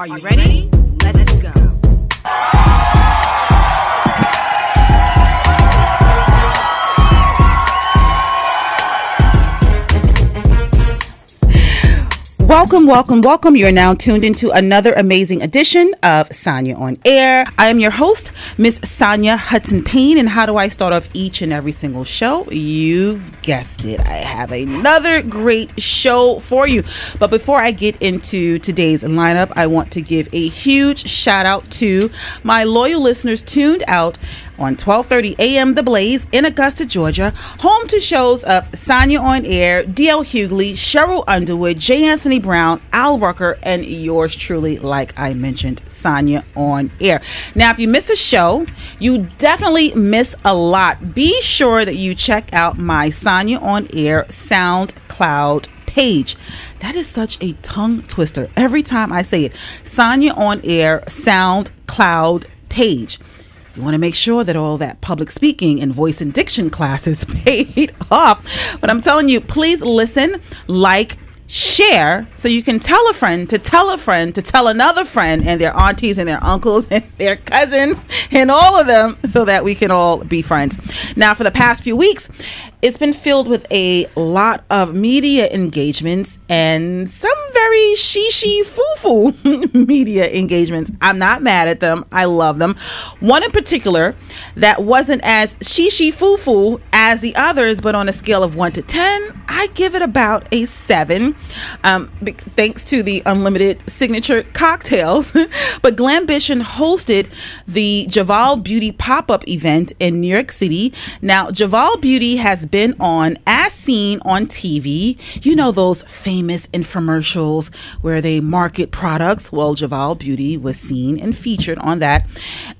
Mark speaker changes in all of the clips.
Speaker 1: Are you ready? Let's go. Welcome. You are now tuned into another amazing edition of Sanya on Air. I am your host, Miss Sanya Hudson Payne. And how do I start off each and every single show? You've guessed it. I have another great show for you. But before I get into today's lineup, I want to give a huge shout out to my loyal listeners tuned out on 12:30 a.m. The Blaze in Augusta, Georgia, home to shows of Sanya on Air, D.L. Hughley, Cheryl Underwood, J. Anthony Brown, Al Rucker, and yours truly, like I mentioned, Sanya on Air. Now, if you miss a show, you definitely miss a lot. Be sure that you check out my Sanya on Air SoundCloud page. That is such a tongue twister every time I say it. Sanya on Air SoundCloud page. You want to make sure that all that public speaking and voice and diction classes paid off. But I'm telling you, please listen, like, share, so you can tell a friend to tell a friend to tell another friend, and their aunties and their uncles and their cousins and all of them, so that we can all be friends. Now, for the past few weeks, it's been filled with a lot of media engagements and some very she foo media engagements. I'm not mad at them. I love them. One in particular that wasn't as she foo as the others, but on a scale of 1 to 10, I give it about a 7. Thanks to the unlimited signature cocktails. But Glambition hosted the Javal Beauty pop-up event in New York City. Now, Javal Beauty has been on as seen on TV. You know those famous infomercials where they market products? Well, Javal Beauty was seen and featured on that.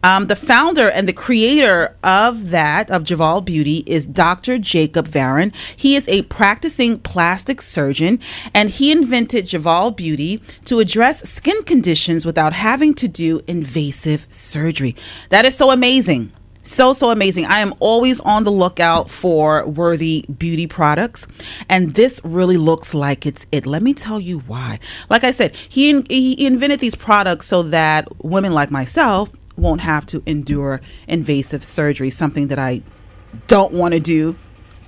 Speaker 1: The founder and the creator of Javal Beauty is Dr. Jacob Varon. He is a practicing plastic surgeon, and he invented Javal Beauty to address skin conditions without having to do invasive surgery. That is so amazing. So amazing. I am always on the lookout for worthy beauty products, and this really looks like it's it. Let me tell you why. Like I said, he invented these products so that women like myself won't have to endure invasive surgery, something that I don't want to do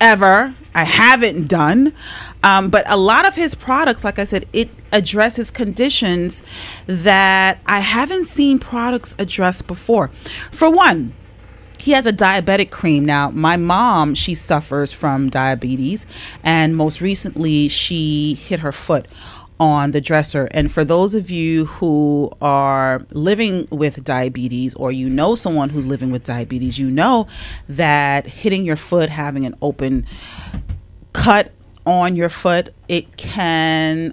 Speaker 1: ever. I haven't done. But a lot of his products, like I said, it addresses conditions that I haven't seen products address before. For one, he has a diabetic cream. Now, my mom, she suffers from diabetes, and most recently she hit her foot on the dresser. And for those of you who are living with diabetes, or you know someone who's living with diabetes, you know that hitting your foot, having an open cut on your foot, it can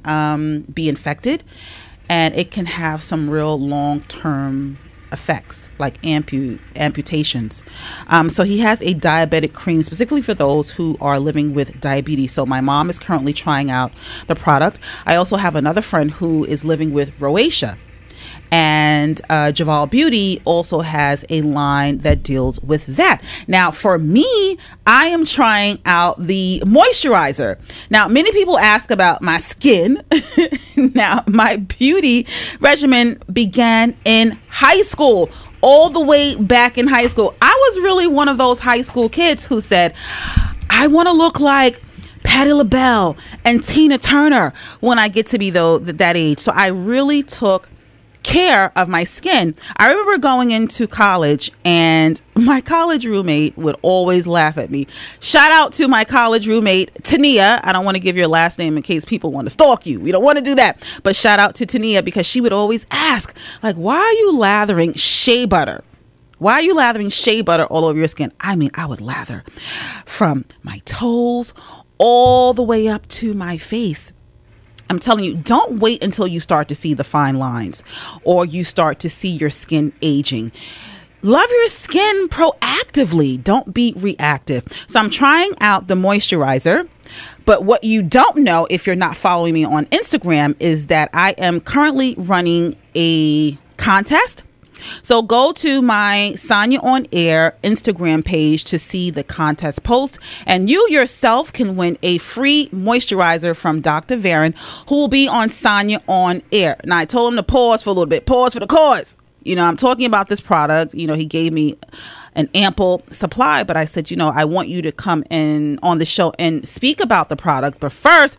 Speaker 1: be infected, and it can have some real long-term effects like amputations. So he has a diabetic cream specifically for those who are living with diabetes. So my mom is currently trying out the product. I also have another friend who is living with rosacea, and Javal Beauty also has a line that deals with that. Now, for me, I am trying out the moisturizer. Now, many people ask about my skin. Now, my beauty regimen began in high school, all the way back in high school. I was really one of those high school kids who said, I want to look like Patti LaBelle and Tina Turner when I get to be that age. So I really took care of my skin. I remember going into college, and my college roommate would always laugh at me. Shout out to my college roommate, Tania. I don't want to give your last name in case people want to stalk you. We don't want to do that. But shout out to Tania, because she would always ask, like, why are you lathering shea butter? Why are you lathering shea butter all over your skin? I mean, I would lather from my toes all the way up to my face. I'm telling you, don't wait until you start to see the fine lines or you start to see your skin aging. Love your skin proactively. Don't be reactive. So I'm trying out the moisturizer. But what you don't know, if you're not following me on Instagram, is that I am currently running a contest So go to my Sanya on Air Instagram page to see the contest post, and you yourself can win a free moisturizer from Dr. Varon, who will be on Sanya on Air. Now, I told him to pause for a little bit. Pause for the cause. I'm talking about this product. He gave me an ample supply, but I said, I want you to come in on the show and speak about the product. But first,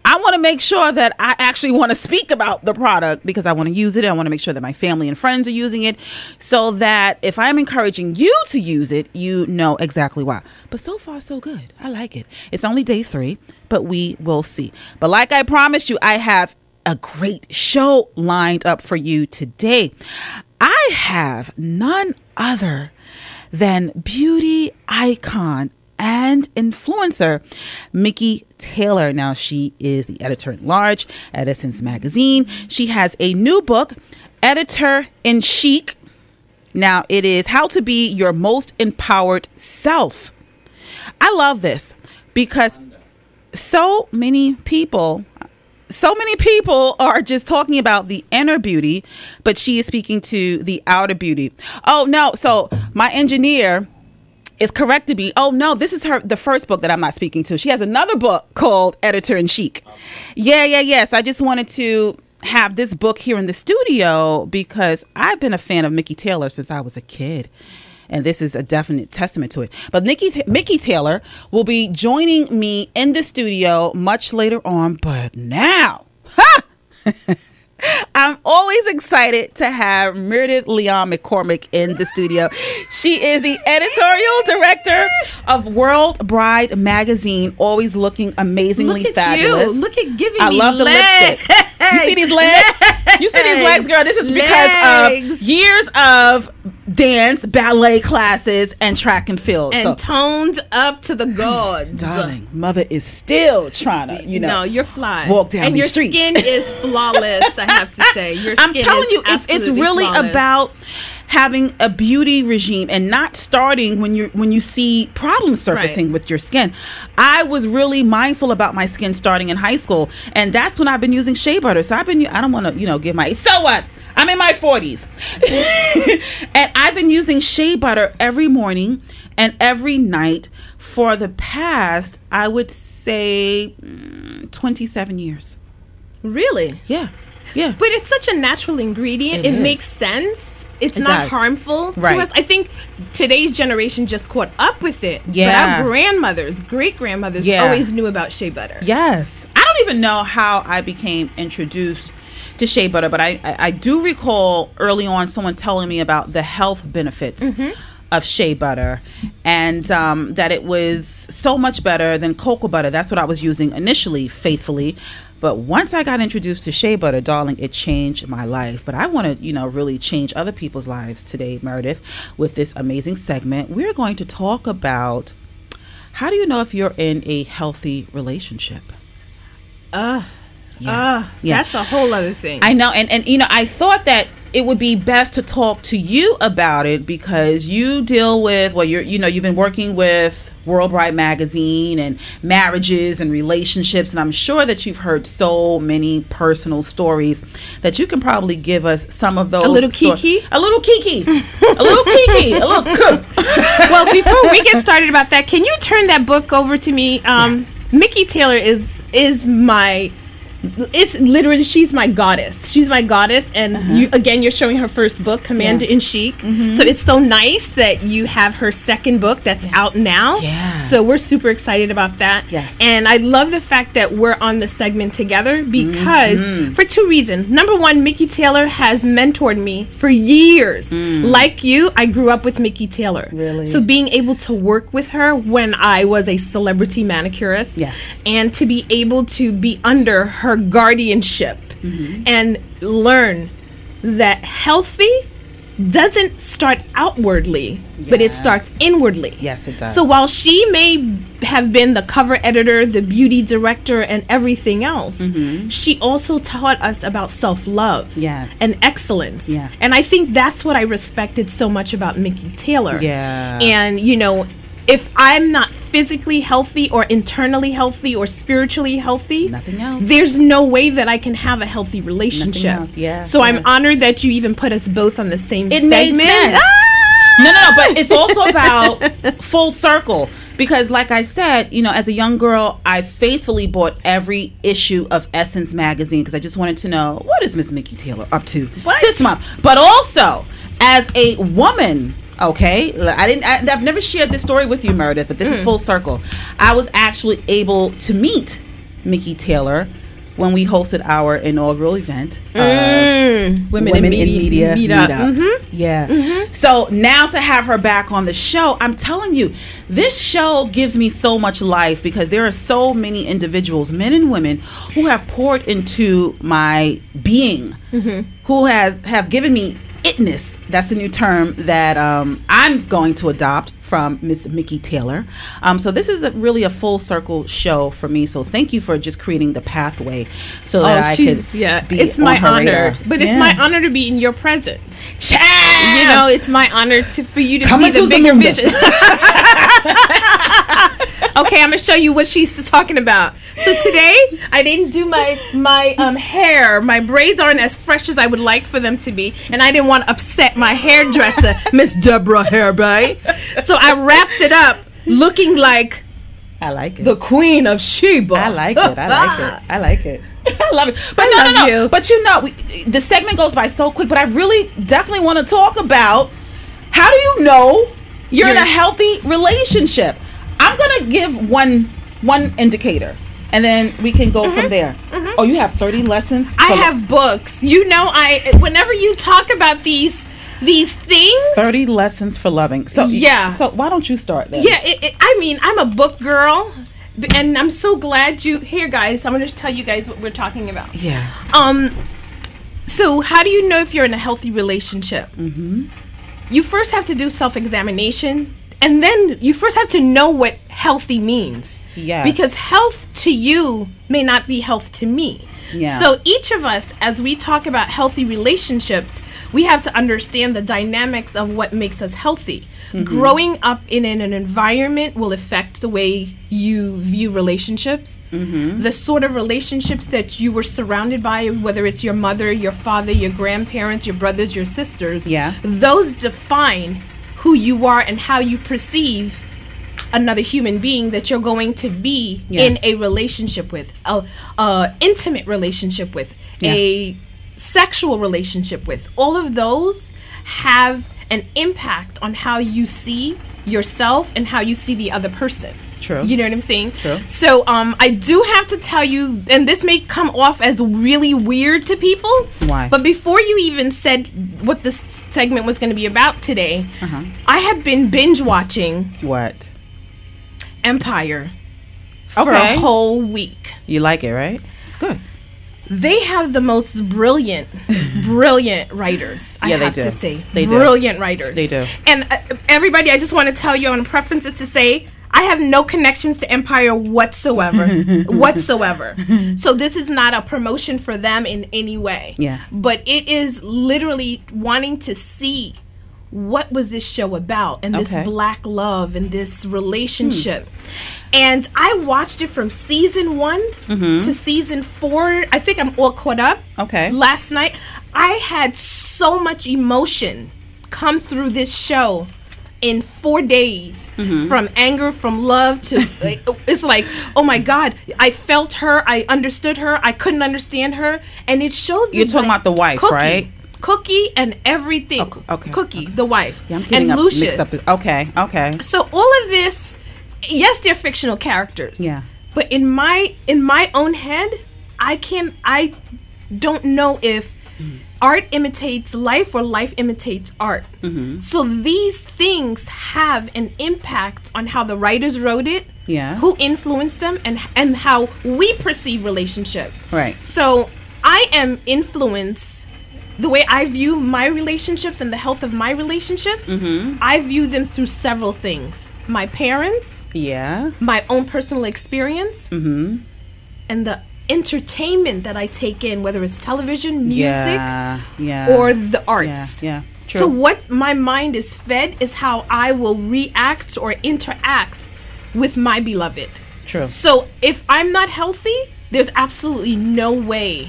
Speaker 1: I want to make sure that I actually want to speak about the product because I want to use it. I want to make sure that my family and friends are using it so that if I'm encouraging you to use it, you know exactly why. But so far, so good. I like it. It's only day 3, but we will see. But like I promised you, I have a great show lined up for you today. I have none other than beauty icon and influencer Mikki Taylor. Now, she is the editor-at-large at Essence Magazine. She has a new book, Editor in Chic. Now, it is How to Be Your Most Empowered Self. I love this because so many people are just talking about the inner beauty, but she is speaking to the outer beauty. Oh, no. So my engineer is corrected me. Oh, no, this is the first book that I'm not speaking to. She has another book called Editor in Chic. Yeah. So I just wanted to have this book here in the studio because I've been a fan of Mikki Taylor since I was a kid. And this is a definite testament to it. But Mikki Taylor will be joining me in the studio much later on. But now, I'm always excited to have Meredith Leon McCormick in the studio. She is the editorial director of World Bride magazine, always looking amazingly fabulous.
Speaker 2: Look at giving
Speaker 1: I
Speaker 2: me
Speaker 1: love the
Speaker 2: legs.
Speaker 1: lipstick. You see these legs? You see these legs, girl? This is because of years of dance, ballet classes, and track and field.
Speaker 2: And toned up to the gods.
Speaker 1: Darling, mother is still trying to,
Speaker 2: No, you're fly.
Speaker 1: Walk down these streets.
Speaker 2: And your skin is flawless, I have to say. Your skin
Speaker 1: I'm telling you, it's really
Speaker 2: flawless.
Speaker 1: about having a beauty regime and not starting when you see problems surfacing with your skin. I was really mindful about my skin starting in high school, and that's when I've been using shea butter. So I don't want to, give my, so what? I'm in my 40s. And I've been using shea butter every morning and every night for the past, I would say, 27 years.
Speaker 2: Really?
Speaker 1: Yeah.
Speaker 2: But it's such a natural ingredient. It makes sense. It's not harmful to us. I think today's generation just caught up with it.
Speaker 1: Yeah.
Speaker 2: But our grandmothers, great-grandmothers always knew about shea butter.
Speaker 1: Yes. I don't even know how I became introduced to shea butter, but I do recall early on someone telling me about the health benefits of shea butter, and that it was so much better than cocoa butter. That's what I was using initially, faithfully. But once I got introduced to shea butter, darling, it changed my life. But I want to, really change other people's lives today, Meredith, with this amazing segment. We're going to talk about how do you know if you're in a healthy relationship?
Speaker 2: That's a whole other thing.
Speaker 1: I know. And I thought that it would be best to talk to you about it because you deal with, you've been working with World Bride magazine and marriages and relationships. And I'm sure that you've heard so many personal stories that you can probably give us some of those.
Speaker 2: A little kiki.
Speaker 1: A little kiki.
Speaker 2: Well, before we get started about that, can you turn that book over to me? Mikki Taylor is my... It's literally, she's my goddess. She's my goddess. And you're showing her first book, Commander in Chic. So it's so nice that you have her second book that's out now. So we're super excited about that. And I love the fact that we're on the segment together because for two reasons. Number one, Mikki Taylor has mentored me for years. Like you, I grew up with Mikki Taylor.
Speaker 1: Really?
Speaker 2: So being able to work with her when I was a celebrity manicurist and to be able to be under her guardianship and learn that healthy doesn't start outwardly, but it starts inwardly.
Speaker 1: Yes, it does.
Speaker 2: So while she may have been the cover editor, the beauty director, and everything else, she also taught us about self-love and excellence. And I think that's what I respected so much about Mikki Taylor. And, if I'm not physically healthy or internally healthy or spiritually healthy,
Speaker 1: nothing else.
Speaker 2: There's no way that I can have a healthy relationship.
Speaker 1: Nothing else. Yeah.
Speaker 2: So I'm honored that you even put us both on the same
Speaker 1: It
Speaker 2: segment.
Speaker 1: made sense. No, but it's also about full circle. Because like I said, as a young girl, I faithfully bought every issue of Essence magazine because I just wanted to know, what is Miss Mickey Taylor up to this month? But also, as a woman, okay, I've never shared this story with you, Meredith, but this is full circle. I was actually able to meet Mickey Taylor when we hosted our inaugural event, Women in Media Meetup. Mm-hmm. Yeah. Mm-hmm. So now to have her back on the show, I'm telling you, this show gives me so much life because there are so many individuals, men and women, who have poured into my being, who have given me itness. That's a new term that I'm going to adopt from Miss Mickey Taylor. So this is really a full circle show for me. So thank you for just creating the pathway so that I could be
Speaker 2: it's
Speaker 1: on
Speaker 2: my
Speaker 1: her
Speaker 2: honor.
Speaker 1: radar.
Speaker 2: But it's my honor to be in your presence.
Speaker 1: Child!
Speaker 2: It's my honor for you to
Speaker 1: Come
Speaker 2: see the bigger
Speaker 1: Zamunda.
Speaker 2: vision. Okay, I'm gonna show you what she's talking about. So today, I didn't do my hair. My braids aren't as fresh as I would like for them to be, and I didn't want to upset my hairdresser, Miss Deborah Hairbay. So I wrapped it up, looking like
Speaker 1: I like it.
Speaker 2: the Queen of Sheba.
Speaker 1: I like it. I like it. I love it. But
Speaker 2: I love you.
Speaker 1: But the segment goes by so quick. But I really definitely want to talk about, how do you know you're in a healthy relationship? I'm gonna give one indicator, and then we can go from there. Oh, you have 30 lessons?
Speaker 2: I have books. Whenever you talk about these things,
Speaker 1: 30 lessons for loving. So So why don't you start then?
Speaker 2: Yeah, I'm a book girl, and I'm so glad here, guys. I'm gonna just tell you guys what we're talking about.
Speaker 1: Yeah.
Speaker 2: So how do you know if you're in a healthy relationship? You first have to do self-examination. And then you first have to know what healthy means.
Speaker 1: Yeah.
Speaker 2: Because health to you may not be health to me.
Speaker 1: Yeah.
Speaker 2: So each of us, as we talk about healthy relationships, we have to understand the dynamics of what makes us healthy. Growing up in an environment will affect the way you view relationships. The sort of relationships that you were surrounded by, whether it's your mother, your father, your grandparents, your brothers, your sisters, those define who you are and how you perceive another human being that you're going to be in a relationship with, a intimate relationship with, a sexual relationship with. All of those have an impact on how you see yourself and how you see the other person.
Speaker 1: True.
Speaker 2: You know what I'm saying?
Speaker 1: True.
Speaker 2: So I do have to tell you, and this may come off as really weird to people.
Speaker 1: Why?
Speaker 2: But before you even said what this segment was going to be about today, I had been binge watching
Speaker 1: What?
Speaker 2: Empire for a whole week.
Speaker 1: You like it, right? It's good.
Speaker 2: They have the most brilliant writers, I have to say.
Speaker 1: They do.
Speaker 2: Brilliant writers.
Speaker 1: They do.
Speaker 2: And everybody, I just want to tell you on preferences to say, I have no connections to Empire whatsoever. So this is not a promotion for them in any way.
Speaker 1: Yeah.
Speaker 2: But it is literally wanting to see what was this show about, and this black love and this relationship. And I watched it from season 1 to season 4. I think I'm all caught up. Last night, I had so much emotion come through this show in 4 days, from anger, from love to it's like, oh my God, I felt her, I understood her, I couldn't understand her, and it shows.
Speaker 1: You're talking about the wife, right?
Speaker 2: Cookie and everything. Cookie, the wife,
Speaker 1: I'm getting
Speaker 2: and Lucius.
Speaker 1: Mixed up. Okay.
Speaker 2: So all of this, yes, they're fictional characters.
Speaker 1: Yeah.
Speaker 2: But in my own head, I don't know if art imitates life or life imitates art. So these things have an impact on how the writers wrote it, who influenced them, and how we perceive relationship.
Speaker 1: Right.
Speaker 2: So I am influenced. The way I view my relationships and the health of my relationships, I view them through several things. My parents, my own personal experience, and the entertainment that I take in, whether it's television, music, or the arts.
Speaker 1: True.
Speaker 2: So what my mind is fed is how I will react or interact with my beloved.
Speaker 1: True.
Speaker 2: So if I'm not healthy, there's absolutely no way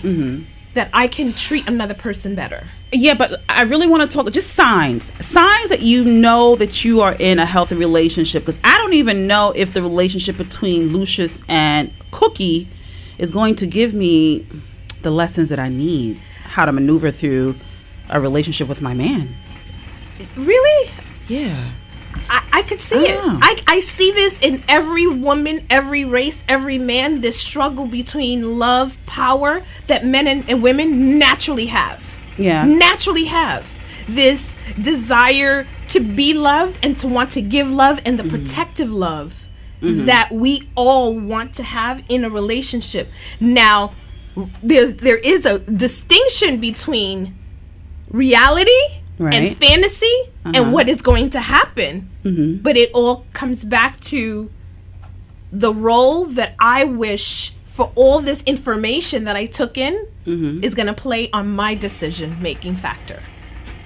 Speaker 2: that I can treat another person better.
Speaker 1: Yeah, but I really want to talk just signs that you know that you are in a healthy relationship, because I don't even know if the relationship between Lucius and Cookie is going to give me the lessons that I need, how to maneuver through a relationship with my man.
Speaker 2: Really?
Speaker 1: Yeah.
Speaker 2: I could see it. I see this in every woman, every race, every man, this struggle between love, power that men and women naturally have.
Speaker 1: Yeah.
Speaker 2: Naturally have. This desire to be loved and to want to give love, and the protective love that we all want to have in a relationship. Now, there is a distinction between reality and fantasy and what is going to happen. But it all comes back to the role that I wish for all this information that I took in is going to play on my decision-making factor.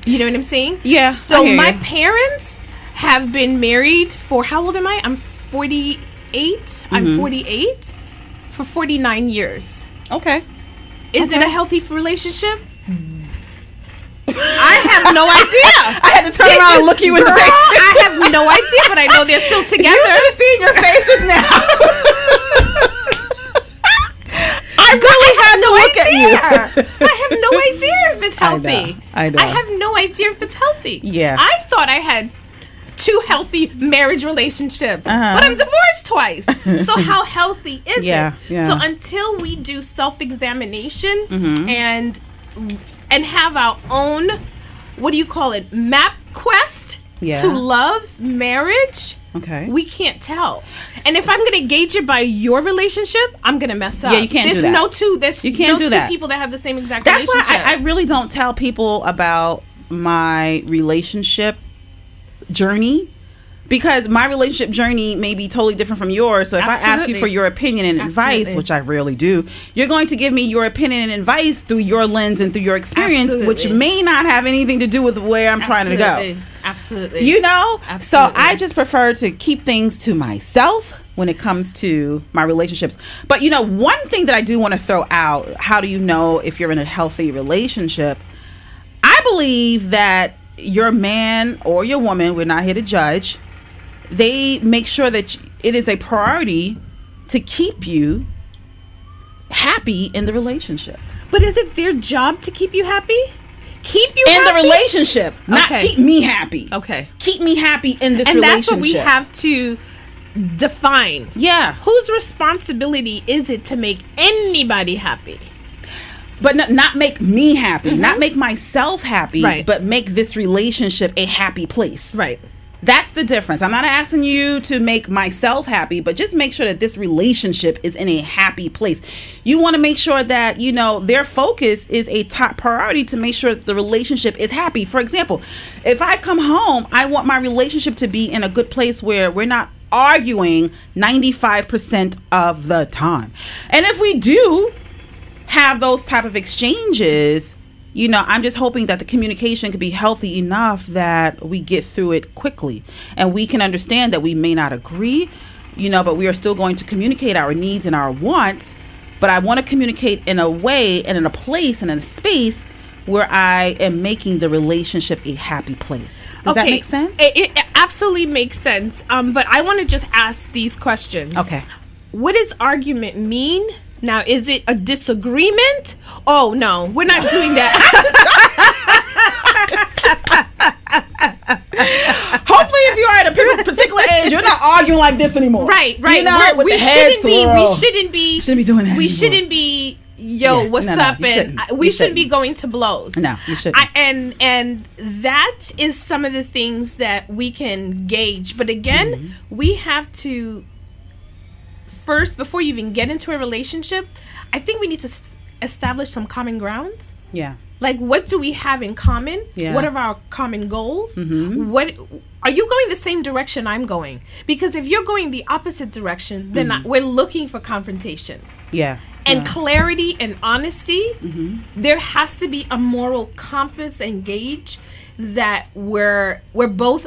Speaker 2: You know what I'm saying?
Speaker 1: Yeah.
Speaker 2: So my parents have been married for, how old am I? I'm 48. I'm 48 for 49 years.
Speaker 1: Okay.
Speaker 2: Is it a healthy relationship? I have no idea.
Speaker 1: I had to turn around and look you in the face.
Speaker 2: I have no idea, but I know they're still together.
Speaker 1: You should have seen your face just now. I really had to look at you.
Speaker 2: I have no idea if it's healthy.
Speaker 1: I know.
Speaker 2: I have no idea if it's healthy.
Speaker 1: Yeah.
Speaker 2: I thought I had 2 healthy marriage relationships, but I'm divorced twice. So how healthy is it?
Speaker 1: Yeah.
Speaker 2: So until we do self-examination and have our own, what do you call it, map quest to love marriage, we can't tell. And if I'm going to gauge it by your relationship, I'm going to mess up.
Speaker 1: Yeah, you can't do that.
Speaker 2: There's no two people that have the same exact
Speaker 1: That's
Speaker 2: relationship.
Speaker 1: why I really don't tell people about my relationship journey, because my relationship journey may be totally different from yours. So if I ask you for your opinion and advice, which I rarely do, you're going to give me your opinion and advice through your lens and through your experience, which may not have anything to do with where I'm trying to go.
Speaker 2: Absolutely.
Speaker 1: You know?
Speaker 2: Absolutely.
Speaker 1: So I just prefer to keep things to myself when it comes to my relationships. But, you know, one thing that I do want to throw out, how do you know if you're in a healthy relationship? I believe that your man or your woman, we're not here to judge, they make sure that it is a priority to keep you happy in the relationship.
Speaker 2: But is it their job to keep you happy? Keep you
Speaker 1: in
Speaker 2: happy?
Speaker 1: The relationship, not keep me happy.
Speaker 2: Okay.
Speaker 1: Keep me happy in this relationship.
Speaker 2: And that's what we have to define.
Speaker 1: Yeah.
Speaker 2: Whose responsibility is it to make anybody happy?
Speaker 1: But not make me happy, not make myself happy, but make this relationship a happy place.
Speaker 2: Right.
Speaker 1: That's the difference. I'm not asking you to make myself happy, but just make sure that this relationship is in a happy place. You want to make sure that, you know, their focus is a top priority to make sure that the relationship is happy. For example, if I come home, I want my relationship to be in a good place where we're not arguing 95% of the time. And if we do have those type of exchanges, you know, I'm just hoping that the communication could be healthy enough that we get through it quickly and we can understand that we may not agree, you know, but we are still going to communicate our needs and our wants. But I want to communicate in a way and in a place and in a space where I am making the relationship a happy place. Does that make sense?
Speaker 2: It absolutely makes sense. But I want to just ask these questions.
Speaker 1: Okay.
Speaker 2: What does argument mean? Now, is it a disagreement? Oh, no, we're not doing that.
Speaker 1: Hopefully, if you are at a particular age, you're not arguing like this anymore.
Speaker 2: Right.
Speaker 1: You know,
Speaker 2: we shouldn't be
Speaker 1: doing that.
Speaker 2: We shouldn't be, what's up? And we shouldn't be going to blows.
Speaker 1: No, you shouldn't.
Speaker 2: And that is some of the things that we can gauge. But again, we have to first, before you even get into a relationship, I think we need to establish some common grounds. Yeah. Like, what do we have in common? Yeah. What are our common goals? What are you going the same direction I'm going? Because if you're going the opposite direction, then we're looking for confrontation.
Speaker 1: Yeah.
Speaker 2: and clarity and honesty. There has to be a moral compass and gauge that we're both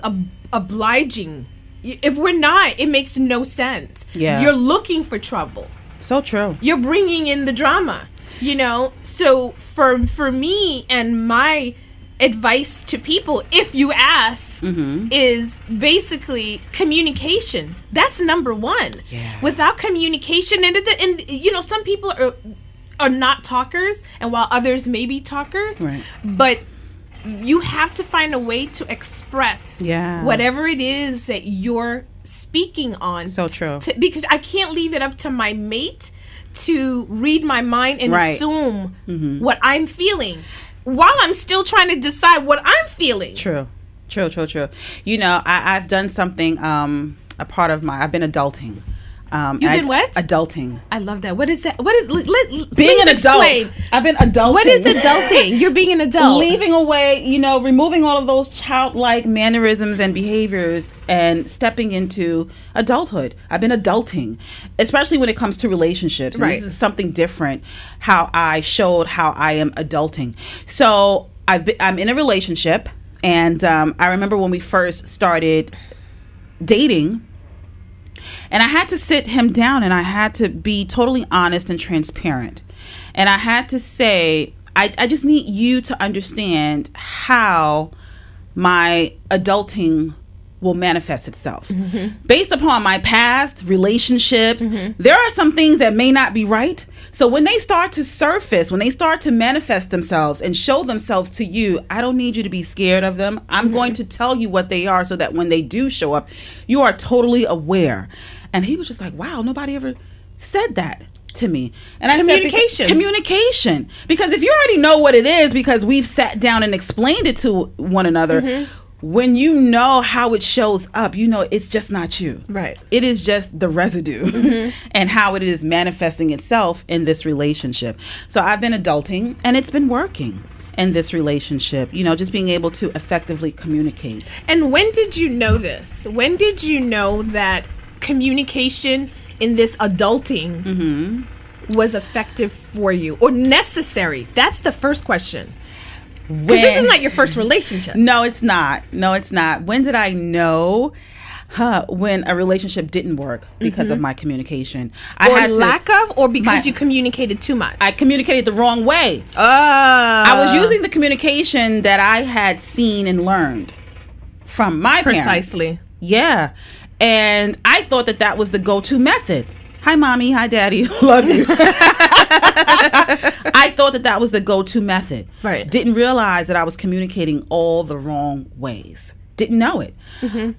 Speaker 2: obliging. If we're not, it makes no sense.
Speaker 1: Yeah.
Speaker 2: You're looking for trouble.
Speaker 1: So true.
Speaker 2: You're bringing in the drama, you know? So for me and my advice to people, if you ask, is basically communication. That's number one.
Speaker 1: Yeah.
Speaker 2: Without communication, and you know, some people are not talkers, and while others may be talkers,
Speaker 1: right.
Speaker 2: but you have to find a way to express whatever it is that you're speaking on.
Speaker 1: So true.
Speaker 2: Because I can't leave it up to my mate to read my mind and assume what I'm feeling while I'm still trying to decide what I'm feeling.
Speaker 1: True. You know, I've done something, I've been adulting.
Speaker 2: You've been what?
Speaker 1: Adulting.
Speaker 2: I love that. What is that? What is
Speaker 1: being an adult? I've been adulting.
Speaker 2: What is adulting? You're being an adult.
Speaker 1: Leaving away, you know, removing all of those childlike mannerisms and behaviors and stepping into adulthood. I've been adulting, especially when it comes to relationships. And this is something different, how I showed how I am adulting. So I'm in a relationship, and I remember when we first started dating, and I had to sit him down, and I had to be totally honest and transparent. And I had to say, I just need you to understand how my adulting will manifest itself. Based upon my past relationships, there are some things that may not be right. So when they start to surface, when they start to manifest themselves and show themselves to you, I don't need you to be scared of them. I'm going to tell you what they are so that when they do show up, you are totally aware. And he was just like, wow, nobody ever said that to me. And I
Speaker 2: communication.
Speaker 1: said, communication. Because if you already know what it is, because we've sat down and explained it to one another, when you know how it shows up, you know it's just not you.
Speaker 2: Right.
Speaker 1: It is just the residue and how it is manifesting itself in this relationship. So I've been adulting, and it's been working in this relationship, you know, just being able to effectively communicate.
Speaker 2: And when did you know this? When did you know that communication in this adulting was effective for you or necessary? That's the first question. Because this is not your first relationship.
Speaker 1: No, it's not. When did I know when a relationship didn't work because of my communication?
Speaker 2: Or because you communicated too much?
Speaker 1: I communicated the wrong way. I was using the communication that I had seen and learned from my parents.
Speaker 2: Precisely.
Speaker 1: Yeah. And I thought that was the go-to method. Hi, Mommy. Hi, Daddy. Love you. I thought that was the go-to method.
Speaker 2: Right.
Speaker 1: Didn't realize that I was communicating all the wrong ways. Didn't know it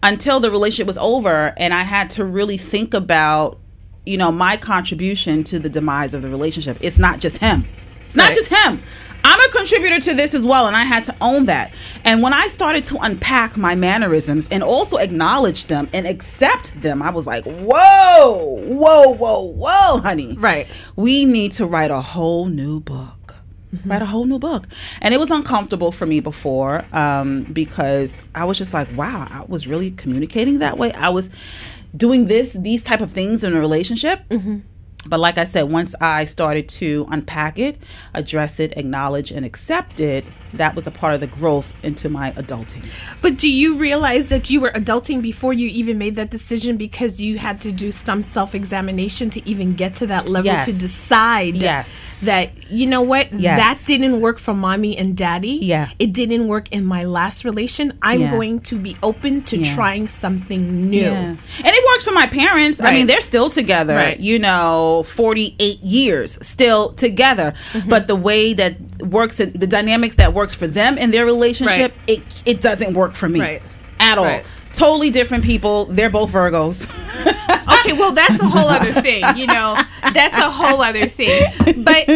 Speaker 1: until the relationship was over, and I had to really think about, you know, my contribution to the demise of the relationship. It's not just him. It's not just him. I'm a contributor to this as well, and I had to own that. And when I started to unpack my mannerisms and also acknowledge them and accept them, I was like, whoa, honey.
Speaker 2: Right.
Speaker 1: We need to write a whole new book. Write a whole new book. And it was uncomfortable for me before because I was just like, wow, I was really communicating that way. I was doing these type of things in a relationship. But like I said, once I started to unpack it, address it, acknowledge, and accept it, that was a part of the growth into my adulting.
Speaker 2: But do you realize that you were adulting before you even made that decision because you had to do some self-examination to even get to that level to decide that, you know what, that didn't work for Mommy and Daddy.
Speaker 1: Yeah.
Speaker 2: It didn't work in my last relation. I'm going to be open to trying something new.
Speaker 1: Yeah. And it works for my parents. I mean, they're still together, you know, 48 years still together. But the way that works, the dynamics that works for them in their relationship, it doesn't work for me at all. Totally different people. They're both Virgos.
Speaker 2: Okay, well, that's a whole other thing, you know. That's a whole other thing. But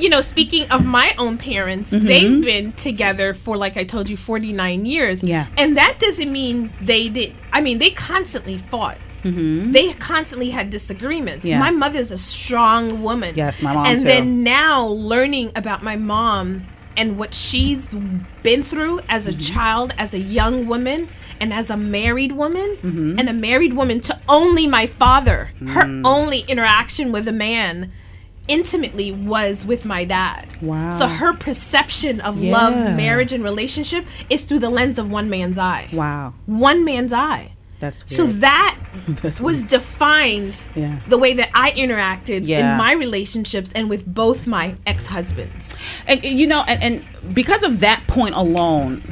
Speaker 2: you know, speaking of my own parents, they've been together for, like I told you, 49 years.
Speaker 1: Yeah.
Speaker 2: And that doesn't mean they constantly fought. They constantly had disagreements.
Speaker 1: Yeah.
Speaker 2: My mother's a strong woman.
Speaker 1: Yes, my mom
Speaker 2: and
Speaker 1: too.
Speaker 2: then now learning about my mom and what she's been through as a child, as a young woman, and as a married woman, and a married woman to only my father, her only interaction with a man intimately was with my dad.
Speaker 1: Wow.
Speaker 2: So her perception of love, marriage, and relationship is through the lens of one man's eye.
Speaker 1: Wow.
Speaker 2: One man's eye.
Speaker 1: That's weird.
Speaker 2: So that
Speaker 1: That's
Speaker 2: was
Speaker 1: weird.
Speaker 2: defined the way that I interacted in my relationships and with both my ex-husbands.
Speaker 1: And you know, and because of that point alone,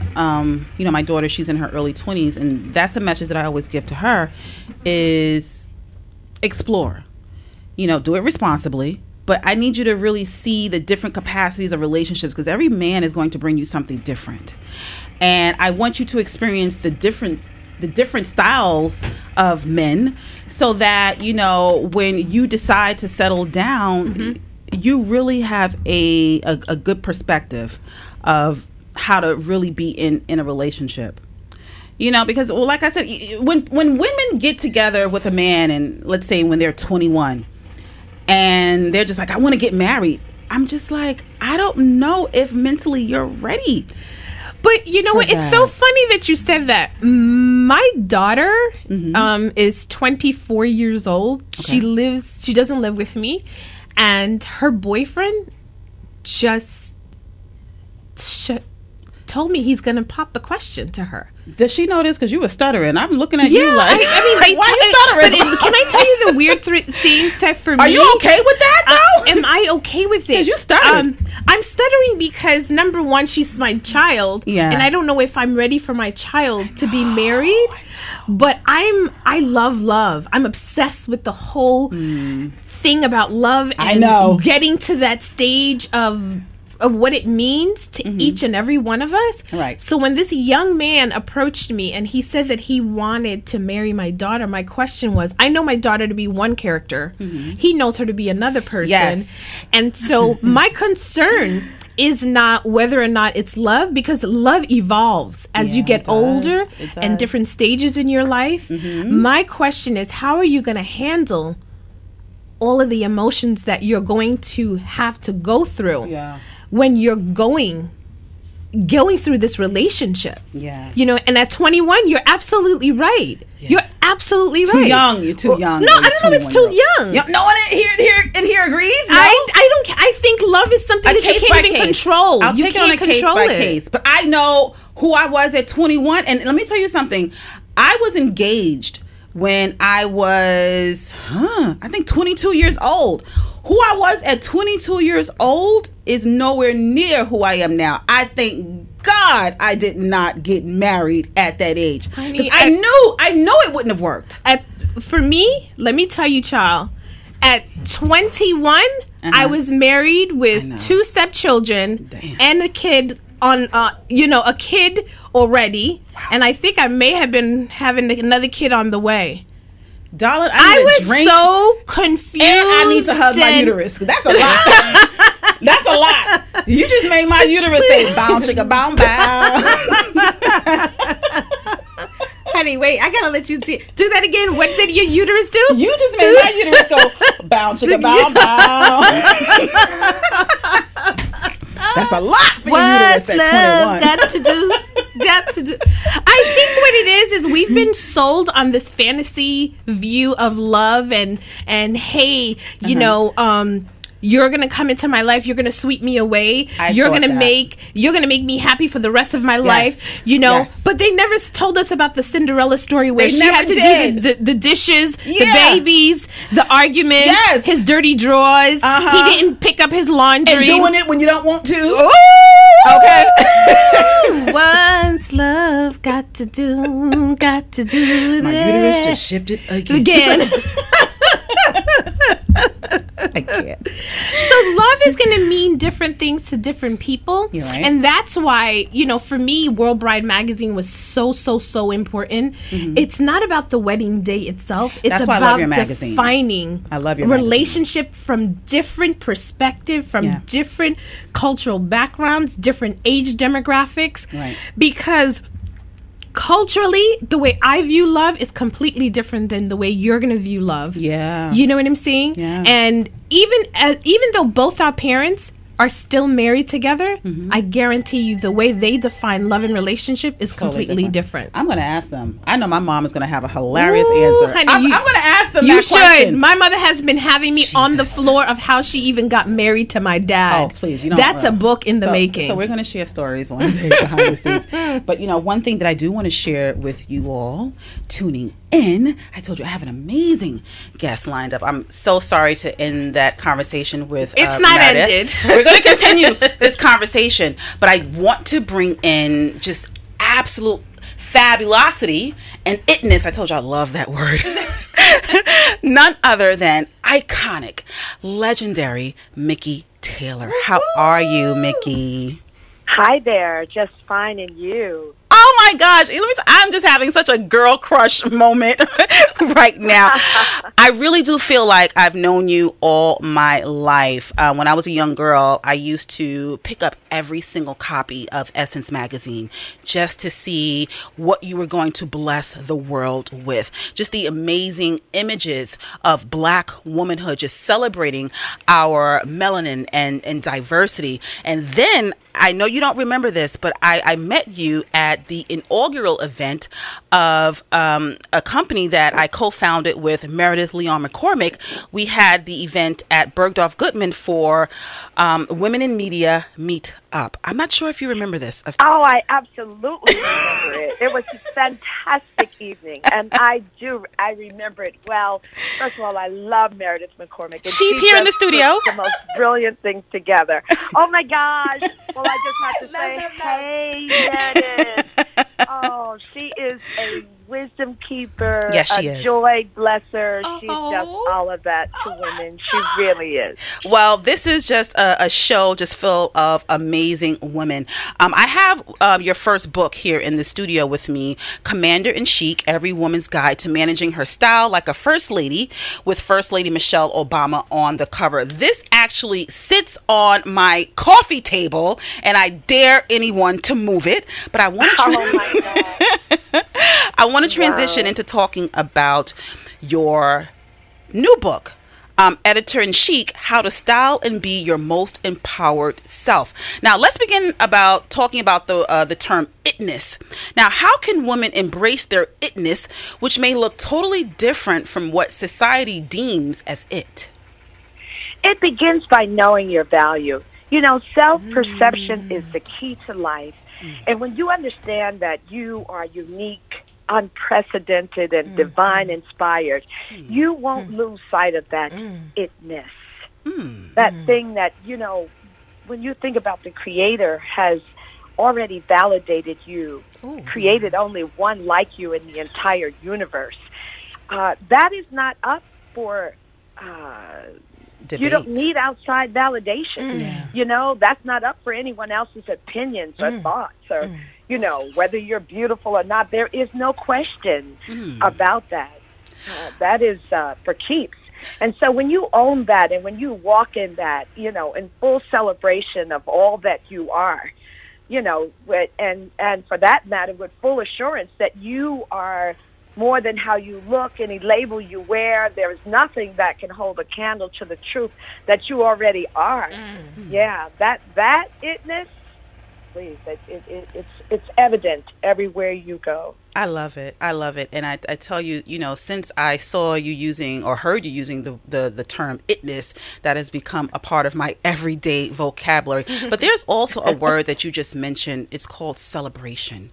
Speaker 1: you know, my daughter, she's in her early 20s, and that's a message that I always give to her is explore. You know, do it responsibly, but I need you to really see the different capacities of relationships, because every man is going to bring you something different. And I want you to experience the different styles of men, so that, you know, when you decide to settle down, you really have a good perspective of how to really be in a relationship. You know, because, well, like I said, when women get together with a man, and let's say when they're 21 and they're just like, I want to get married, I'm just like, I don't know if mentally you're ready.
Speaker 2: But you know what? It's so funny that you said that. My daughter is 24 years old. Okay. She doesn't live with me. And her boyfriend just told me he's going to pop the question to her.
Speaker 1: Does she know this? Because you were stuttering. I'm looking at you like,
Speaker 2: I mean,
Speaker 1: like, why are you stuttering?
Speaker 2: But can I tell you the weird thing that for me?
Speaker 1: Are you okay with that, though?
Speaker 2: Am I okay with it?
Speaker 1: Because you stuttered.
Speaker 2: I'm stuttering because, number one, she's my child.
Speaker 1: Yeah.
Speaker 2: And I don't know if I'm ready for my child to be married. But I love love. I'm obsessed with the whole thing about love. And
Speaker 1: I know.
Speaker 2: Getting to that stage of what it means to each and every one of us.
Speaker 1: Right.
Speaker 2: So when this young man approached me and he said that he wanted to marry my daughter, my question was, I know my daughter to be one character. He knows her to be another person.
Speaker 1: Yes.
Speaker 2: And so my concern is not whether or not it's love, because love evolves as you get older and different stages in your life. My question is, how are you going to handle all of the emotions that you're going to have to go through when you're going through this relationship? You know, and at 21, you're absolutely right. You're absolutely right.
Speaker 1: Too young. You're too young.
Speaker 2: No, I don't know if it's too young.
Speaker 1: No one in here agrees. No?
Speaker 2: I think love is something that you can't even control.
Speaker 1: I'll take it on a case by case. But I know who I was at 21, and let me tell you something. I was engaged when I was, I think 22 years old. Who I was at 22 years old is nowhere near who I am now. I thank God I did not get married at that age. Because I know it wouldn't have worked.
Speaker 2: For me, let me tell you, child, at 21, I was married with 2 stepchildren and a kid a kid already. Wow. And I think I may have been having another kid on the way.
Speaker 1: Darling,
Speaker 2: I was so confused.
Speaker 1: And I need to hug my uterus. That's a lot. That's a lot. You just made my uterus say, bound, chicka, bound, bound.
Speaker 2: Honey, wait, I gotta let you do that again. What did your uterus do?
Speaker 1: You just made my uterus go, bound, chicka, bound, bound. That's a lot for your uterus at 21.
Speaker 2: Got to do. I think what it is we've been sold on this fantasy view of love and hey, you know, you're gonna come into my life, you're gonna sweep me away, you're gonna make me happy for the rest of my life, you know. But they never told us about the Cinderella story where she had to do the dishes, the babies, the arguments, his dirty drawers. He didn't pick up his laundry,
Speaker 1: and doing it when you don't want to.
Speaker 2: Ooh!
Speaker 1: Okay.
Speaker 2: Once love got to do
Speaker 1: my uterus just shifted again. I can't.
Speaker 2: So love is going to mean different things to different people.
Speaker 1: You're right.
Speaker 2: And that's why, you know, for me, World Bride magazine was so important. It's not about the wedding day itself. It's about defining relationship from different perspective, from different cultural backgrounds, different age demographics.
Speaker 1: Right.
Speaker 2: Because culturally, the way I view love is completely different than the way you're going to view love.
Speaker 1: Yeah.
Speaker 2: You know what I'm saying?
Speaker 1: Yeah.
Speaker 2: And even though both our parents are still married together, I guarantee you the way they define love and relationship is
Speaker 1: Totally
Speaker 2: completely different.
Speaker 1: I'm going to ask them. I know my mom is going to have a hilarious answer.
Speaker 2: Honey,
Speaker 1: I'm going to ask them
Speaker 2: you
Speaker 1: that
Speaker 2: should.
Speaker 1: question.
Speaker 2: My mother has been having me on the
Speaker 1: Jesus.
Speaker 2: floor of how she even got married to my dad.
Speaker 1: Oh, please. You don't,
Speaker 2: That's a book in the making.
Speaker 1: So we're going to share stories one day behind the scenes. But, one thing that I do want to share with you all tuning in, I told you I have an amazing guest lined up. I'm so sorry to end that conversation with
Speaker 2: It's not
Speaker 1: Meredith.
Speaker 2: ended.
Speaker 1: We're going to continue this conversation, but I want to bring in just absolute fabulosity and itness. I told you I love that word. None other than iconic, legendary Mickey Taylor. How are you, Mickey?
Speaker 3: Hi there, just fine, and you?
Speaker 1: Oh my gosh, I'm just having such a girl crush moment right now. I really do feel like I've known you all my life. When I was a young girl, I used to pick up every single copy of Essence magazine just to see what you were going to bless the world with. Just the amazing images of Black womanhood, just celebrating our melanin and diversity. And then I know you don't remember this, but I met you at the inaugural event of a company that I co-founded with Meredith Leon McCormick. We had the event at Bergdorf Goodman for Women in Media Meet Up. I'm not sure if you remember this.
Speaker 3: Oh, I absolutely remember it. It was a fantastic evening, and I remember it well. First of all, I love Meredith McCormick. And
Speaker 1: She's here in the studio.
Speaker 3: The most brilliant things together. Oh my gosh. Well, I just have to say, hey, Meredith. Oh, she is a wisdom keeper.
Speaker 1: Yes, she
Speaker 3: a
Speaker 1: is.
Speaker 3: Joy blesser.
Speaker 1: Oh.
Speaker 3: She's just all of that to women. She really is.
Speaker 1: Well, this is just a show just full of amazing women. I have your first book here in the studio with me, Commander in Chic, Every Woman's Guide to Managing Her Style Like a First Lady, with First Lady Michelle Obama on the cover. This actually sits on my coffee table, and I dare anyone to move it. But I want to I want to transition into talking about your new book, Editor in Chic, How to Style and Be Your Most Empowered Self. Now, let's begin about talking about the term itness. Now, how can women embrace their itness, which may look totally different from what society deems as it?
Speaker 3: It begins by knowing your value. Self-perception is the key to life. And when you understand that you are unique, unprecedented, and divine inspired, you won't lose sight of that itness. That thing that, when you think about the Creator has already validated you, created only one like you in the entire universe. That is not up for
Speaker 1: Debate.
Speaker 3: You don't need outside validation. That's not up for anyone else's opinions or thoughts or, whether you're beautiful or not. There is no question about that. That is for keeps. And so when you own that and when you walk in that, in full celebration of all that you are, and for that matter, with full assurance that you are more than how you look, any label you wear. There is nothing that can hold a candle to the truth that you already are. Yeah, that itness, please, it's evident everywhere you go.
Speaker 1: I love it. I love it. And I tell you, since I saw you using or heard you using the term itness, that has become a part of my everyday vocabulary. But there's also a word that you just mentioned. It's called celebration.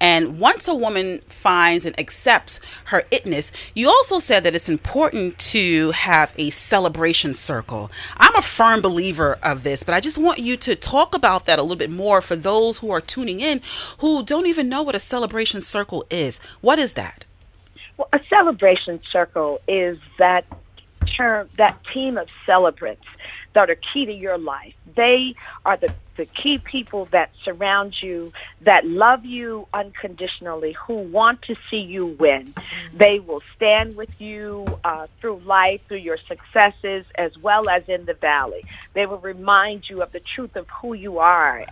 Speaker 1: And once a woman finds and accepts her itness, you also said that it's important to have a celebration circle. I'm a firm believer of this, but I just want you to talk about that a little bit more for those who are tuning in who don't even know what a celebration circle is. What is that?
Speaker 3: Well, a celebration circle is that team of celebrants that are key to your life. They are the key people that surround you, that love you unconditionally, who want to see you win. They will stand with you through life, through your successes, as well as in the valley. They will remind you of the truth of who you are.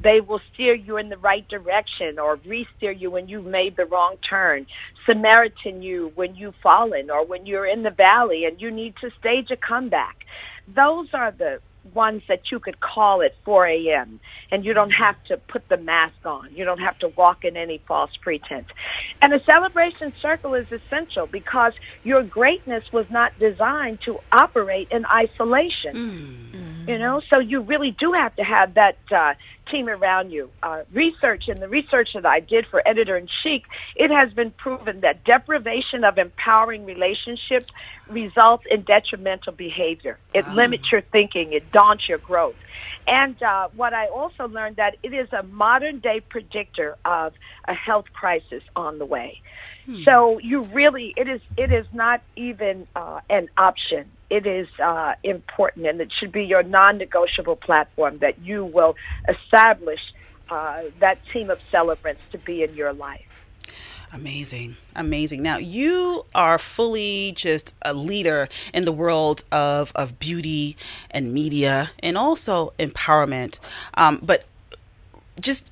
Speaker 3: They will steer you in the right direction or re-steer you when you've made the wrong turn. Samaritan you when you've fallen or when you're in the valley and you need to stage a comeback. Those are the ones that you could call at 4 a.m. and you don't have to put the mask on. You don't have to walk in any false pretense. And a celebration circle is essential because your greatness was not designed to operate in isolation. You know, so you really do have to have that team around you. Research, and the research that I did for Editor-in-Chief, it has been proven that deprivation of empowering relationships results in detrimental behavior. It limits your thinking. It daunts your growth. And what I also learned, that it is a modern-day predictor of a health crisis on the way. So you really, it is not even an option. It is important, and it should be your non-negotiable platform that you will establish that team of celebrants to be in your life.
Speaker 1: Amazing. Amazing. Now, you are fully just a leader in the world of beauty and media and also empowerment. But just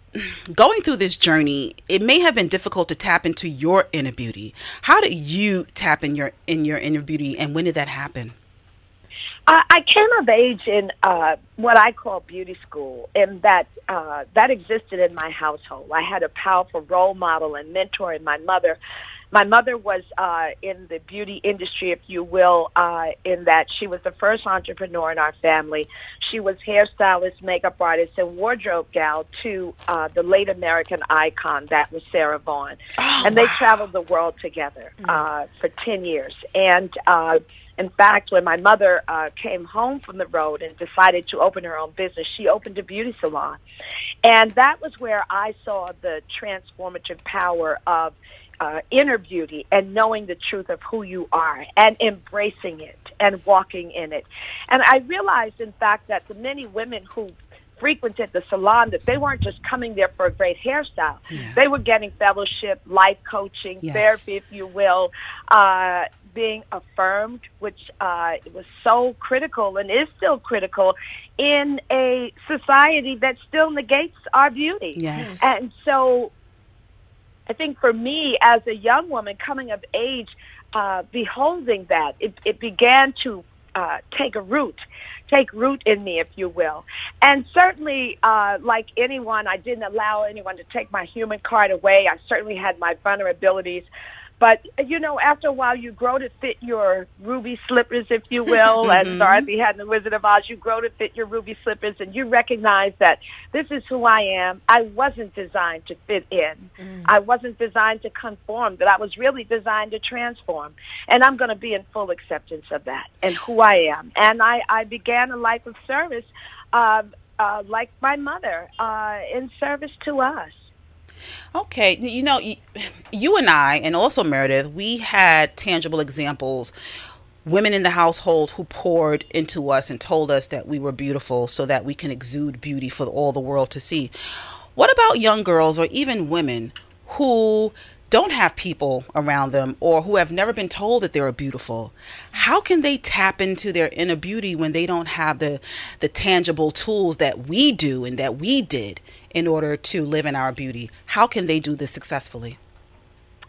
Speaker 1: going through this journey, it may have been difficult to tap into your inner beauty. How did you tap in your inner beauty, and when did that happen?
Speaker 3: I came of age in what I call beauty school, and that existed in my household. I had a powerful role model and mentor in my mother. My mother was in the beauty industry, if you will, in that she was the first entrepreneur in our family. She was hairstylist, makeup artist, and wardrobe gal to the late American icon that was Sarah Vaughan. And they traveled the world together for 10 years. And in fact, when my mother came home from the road and decided to open her own business, she opened a beauty salon. And that was where I saw the transformative power of inner beauty and knowing the truth of who you are and embracing it and walking in it. And I realized, in fact, that the many women who frequented the salon, that they weren't just coming there for a great hairstyle. They were getting fellowship, life coaching, therapy, if you will, being affirmed, which was so critical and is still critical in a society that still negates our beauty. And so I think for me, as a young woman coming of age, beholding that, it began to take root in me, if you will. And certainly, like anyone, I didn't allow anyone to take my human card away. I certainly had my vulnerabilities. But, you know, after a while, you grow to fit your ruby slippers, if you will. And Dorothy had in The Wizard of Oz, you grow to fit your ruby slippers, and you recognize that this is who I am. I wasn't designed to fit in. I wasn't designed to conform, but I was really designed to transform. And I'm going to be in full acceptance of that and who I am. And I began a life of service, like my mother, in service to us.
Speaker 1: Okay, you know, you and I, and also Meredith, we had tangible examples, women in the household who poured into us and told us that we were beautiful so that we can exude beauty for all the world to see. What about young girls or even women who don't have people around them or who have never been told that they're beautiful? How can they tap into their inner beauty when they don't have the tangible tools that we do and that we did in order to live in our beauty? How can they do this successfully?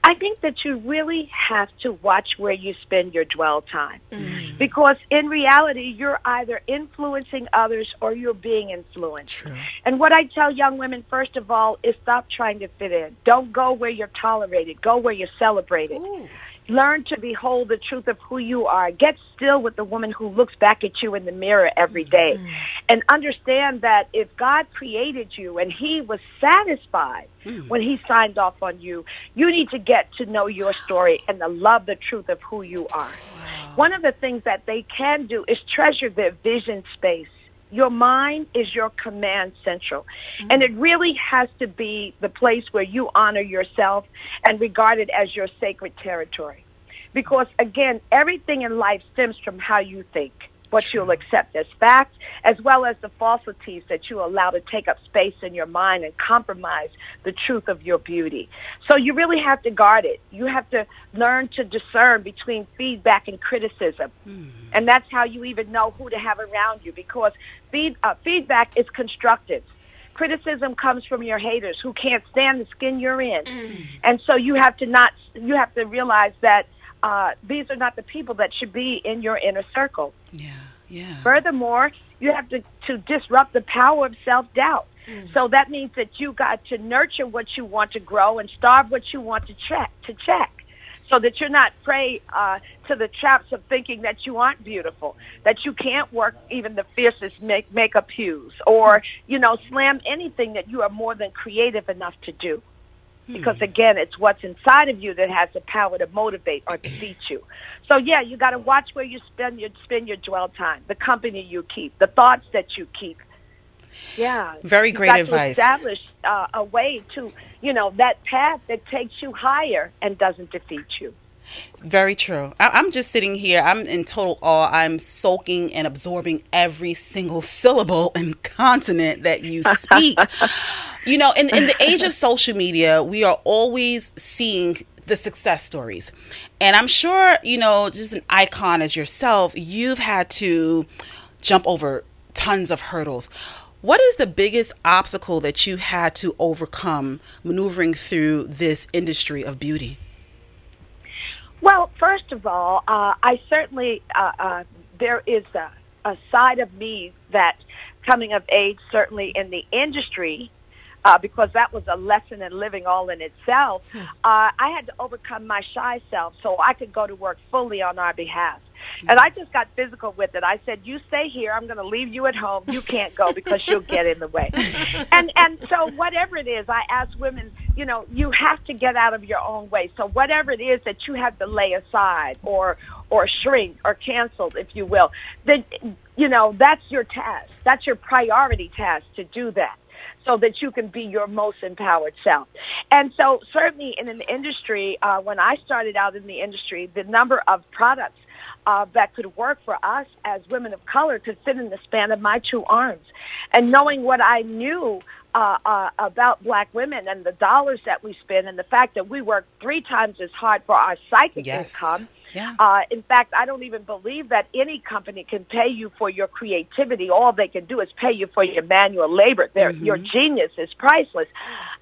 Speaker 3: I think that you really have to watch where you spend your dwell time. Because in reality, you're either influencing others or you're being influenced. True. And what I tell young women, first of all, is stop trying to fit in. Don't go where you're tolerated. Go where you're celebrated. Learn to behold the truth of who you are. Get still with the woman who looks back at you in the mirror every day. And understand that if God created you and he was satisfied when he signed off on you, you need to get to know your story and to love the truth of who you are. One of the things that they can do is treasure their vision space. Your mind is your command central. And it really has to be the place where you honor yourself and regard it as your sacred territory. Because, again, everything in life stems from how you think, what you'll accept as fact, as well as the falsities that you allow to take up space in your mind and compromise the truth of your beauty. So you really have to guard it. You have to learn to discern between feedback and criticism. And that's how you even know who to have around you, because feedback is constructive. Criticism comes from your haters who can't stand the skin you're in. And so you have to realize that these are not the people that should be in your inner circle. Furthermore, You have to disrupt the power of self-doubt. So that means that you got to nurture what you want to grow and starve what you want to check. So that you're not prey to the traps of thinking that you aren't beautiful, that you can't work even the fiercest makeup hues, or, slam anything that you are more than creative enough to do. Because, again, it's what's inside of you that has the power to motivate or defeat you. So, yeah, you got to watch where you spend your dwell time, the company you keep, the thoughts that you keep. Yeah.
Speaker 1: Very great advice.
Speaker 3: To establish a way to, that path that takes you higher and doesn't defeat you.
Speaker 1: Very true. I'm just sitting here. I'm in total awe. I'm soaking and absorbing every single syllable and consonant that you speak. In the age of social media, we are always seeing the success stories. And I'm sure, just an icon as yourself, you've had to jump over tons of hurdles. What is the biggest obstacle that you had to overcome maneuvering through this industry of beauty?
Speaker 3: Well, first of all, I certainly, there is a side of me that coming of age, certainly in the industry, because that was a lesson in living all in itself, I had to overcome my shy self so I could go to work fully on our behalf. And I just got physical with it. I said, you stay here. I'm going to leave you at home. You can't go because you'll get in the way. And so whatever it is, I ask women, you have to get out of your own way. So whatever it is that you have to lay aside or shrink or cancel, if you will, then, that's your task. That's your priority task to do that, so that you can be your most empowered self. And so certainly in an industry, when I started out in the industry, the number of products that could work for us as women of color could fit in the span of my two arms. And knowing what I knew about black women and the dollars that we spend and the fact that we work 3 times as hard for our psychic income. Yeah. In fact, I don't even believe that any company can pay you for your creativity. All they can do is pay you for your manual labor. Your genius is priceless.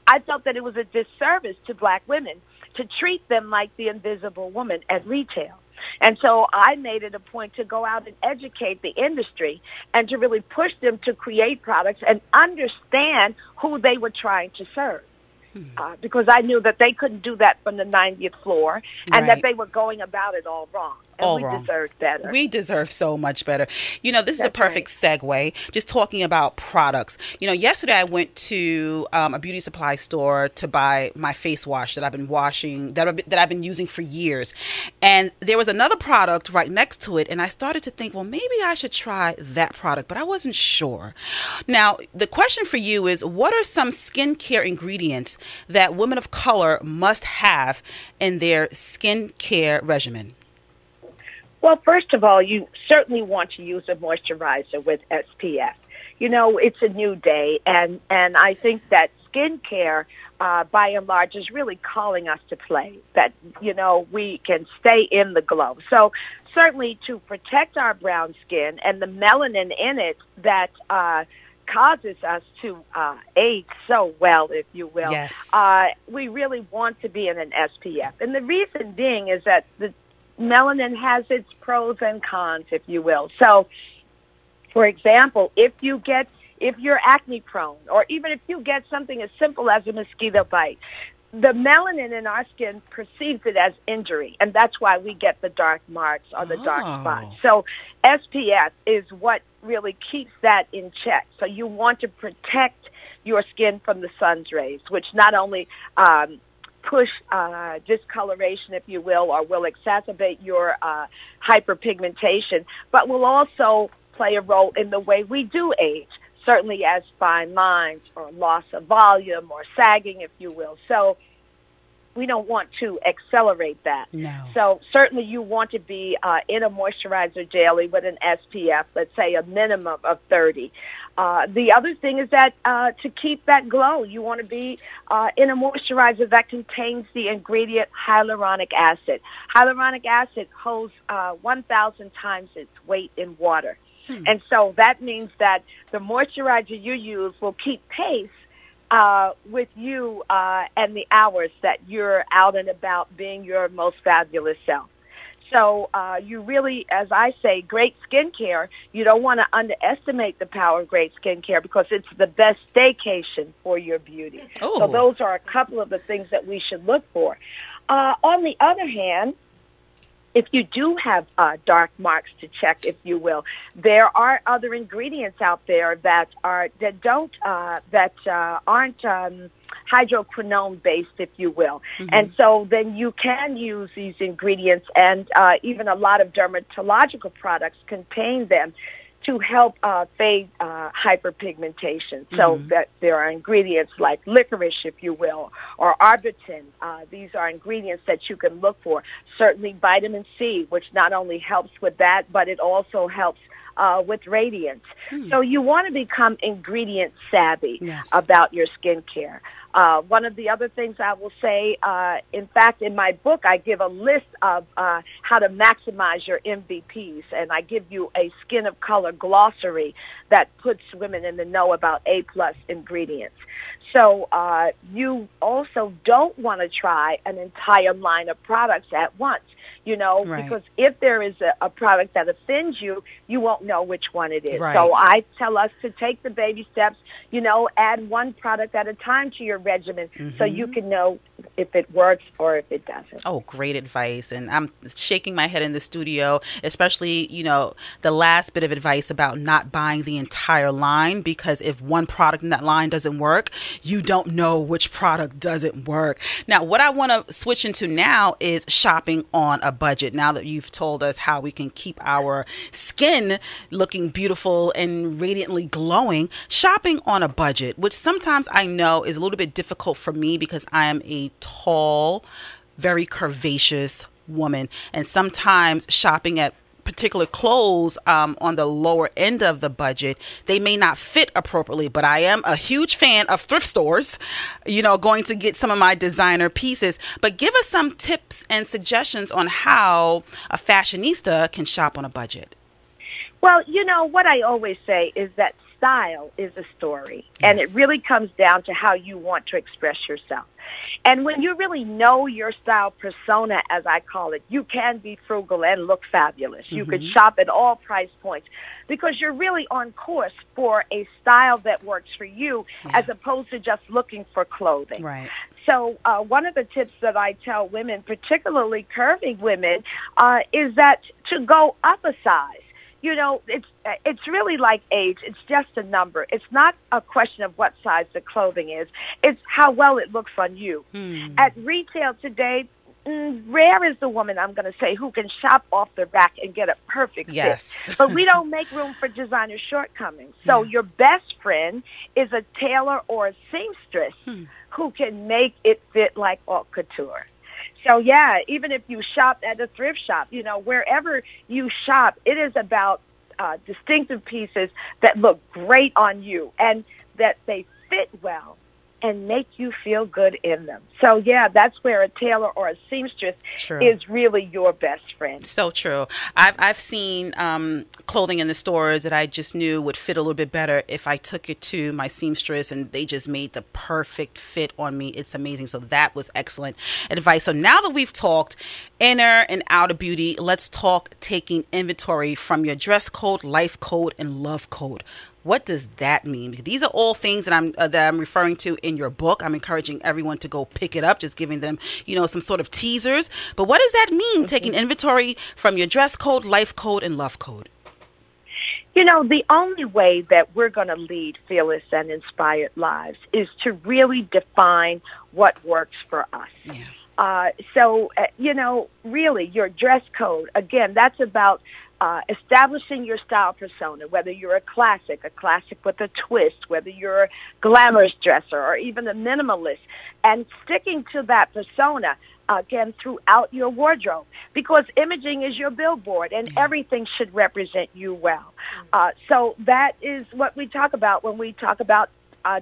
Speaker 3: I felt that it was a disservice to black women to treat them like the invisible woman at retail. And so I made it a point to go out and educate the industry and to really push them to create products and understand who they were trying to serve. Because I knew that they couldn't do that from the 90th floor and that they were going about it all wrong. And we deserved better.
Speaker 1: We deserve so much better. This is a perfect segue, just talking about products. Yesterday I went to a beauty supply store to buy my face wash that I've been washing, that I've been using for years. And there was another product right next to it. And I started to think, well, maybe I should try that product, but I wasn't sure. Now, the question for you is, what are some skincare ingredients that women of color must have in their skincare regimen?
Speaker 3: Well, first of all, you certainly want to use a moisturizer with SPF. It's a new day, and I think that skincare, by and large, is really calling us to play, that, we can stay in the glow. So certainly to protect our brown skin and the melanin in it that causes us to age so well, if you will,
Speaker 1: yes.
Speaker 3: We really want to be in an SPF. And the reason being is that the melanin has its pros and cons, if you will. So, for example, if you're acne prone, or even if you get something as simple as a mosquito bite, the melanin in our skin perceives it as injury, and that's why we get the dark marks or the dark spots. So SPF is what really keeps that in check. So you want to protect your skin from the sun's rays, which not only push discoloration, if you will, or will exacerbate your hyperpigmentation, but will also play a role in the way we do age, certainly as fine lines or loss of volume or sagging, if you will. So we don't want to accelerate that.
Speaker 1: No.
Speaker 3: So certainly you want to be in a moisturizer daily with an SPF, let's say a minimum of 30. The other thing is that to keep that glow, you want to be in a moisturizer that contains the ingredient hyaluronic acid. Hyaluronic acid holds 1,000 times its weight in water. And so that means that the moisturizer you use will keep pace with you and the hours that you're out and about being your most fabulous self. So you really, as I say, great skincare, you don't want to underestimate the power of great skincare because it's the best staycation for your beauty.
Speaker 1: Oh.
Speaker 3: So those are a couple of the things that we should look for. On the other hand, if you do have dark marks to check, if you will, there are other ingredients out there that aren't hydroquinone based, if you will. And so then you can use these ingredients, and even a lot of dermatological products contain them to help fade hyperpigmentation. So that there are ingredients like licorice, if you will, or arbutin. These are ingredients that you can look for. Certainly vitamin C, which not only helps with that, but it also helps with radiance. So you want to become ingredient savvy about your skincare. One of the other things I will say, in fact, in my book, I give a list of how to maximize your MVPs, and I give you a skin of color glossary that puts women in the know about A-plus ingredients. So you also don't want to try an entire line of products at once, you know, because if there is a product that offends you, you won't know which one it is. So I tell us to take the baby steps, you know, add one product at a time to your regimen so you can know if it works or if it doesn't.
Speaker 1: Oh, great advice. And I'm shaking my head in the studio, especially, you know, the last bit of advice about not buying the entire line, because if one product in that line doesn't work, you don't know which product doesn't work. Now, what I want to switch into now is shopping on a budget. Now that you've told us how we can keep our skin looking beautiful and radiantly glowing, shopping on a budget, which sometimes I know is a little bit difficult for me because I am a tall, very curvaceous woman. And sometimes shopping at particular clothes on the lower end of the budget, they may not fit appropriately, but I am a huge fan of thrift stores, you know, going to get some of my designer pieces. But give us some tips and suggestions on how a fashionista can shop on a budget.
Speaker 3: Well, you know, what I always say is that style is a story, and it really comes down to how you want to express yourself. And when you really know your style persona, as I call it, you can be frugal and look fabulous. You could shop at all price points because you're really on course for a style that works for you as opposed to just looking for clothing. So one of the tips that I tell women, particularly curvy women, is that to go up a size. You know, it's really like age. It's just a number. It's not a question of what size the clothing is. It's how well it looks on you. At retail today, rare is the woman, I'm going to say, who can shop off the rack and get a perfect fit. But we don't make room for designer shortcomings. So your best friend is a tailor or a seamstress who can make it fit like haute couture. So, yeah, even if you shop at a thrift shop, you know, wherever you shop, it is about distinctive pieces that look great on you and that they fit well and make you feel good in them. So, yeah, that's where a tailor or a seamstress is really your best friend.
Speaker 1: So true. I've seen clothing in the stores that I just knew would fit a little bit better if I took it to my seamstress and they just made the perfect fit on me. It's amazing. So that was excellent advice. So now that we've talked inner and outer beauty, let's talk taking inventory from your dress code, life code, and love code. What does that mean? Because these are all things that I'm referring to in your book. I'm encouraging everyone to go pick it up, just giving them, you know, some sort of teasers. But what does that mean, taking inventory from your dress code, life code, and love code?
Speaker 3: You know, the only way that we're going to lead fearless and inspired lives is to really define what works for us. So, you know, really your dress code, again, that's about establishing your style persona, whether you're a classic with a twist, whether you're a glamorous dresser or even a minimalist, and sticking to that persona, again, throughout your wardrobe, because imaging is your billboard and everything should represent you well. So that is what we talk about when we talk about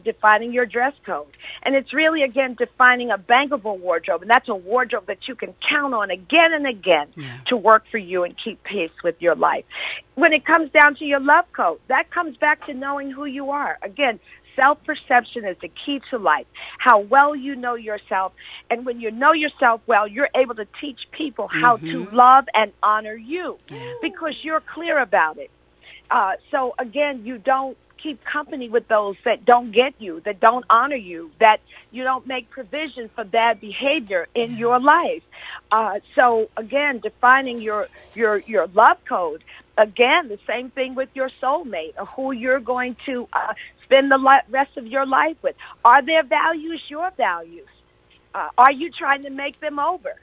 Speaker 3: defining your dress code. And it's really, again, defining a bankable wardrobe. And that's a wardrobe that you can count on again and again to work for you and keep pace with your life. When it comes down to your love code, that comes back to knowing who you are. Again, self-perception is the key to life. How well you know yourself. And when you know yourself well, you're able to teach people how to love and honor you because you're clear about it. So, again, you don't keep company with those that don't get you, that don't honor you, that you don't make provision for bad behavior in your life. So, again, defining your love code. Again, the same thing with your soulmate or who you're going to spend the rest of your life with. Are their values your values? Are you trying to make them over?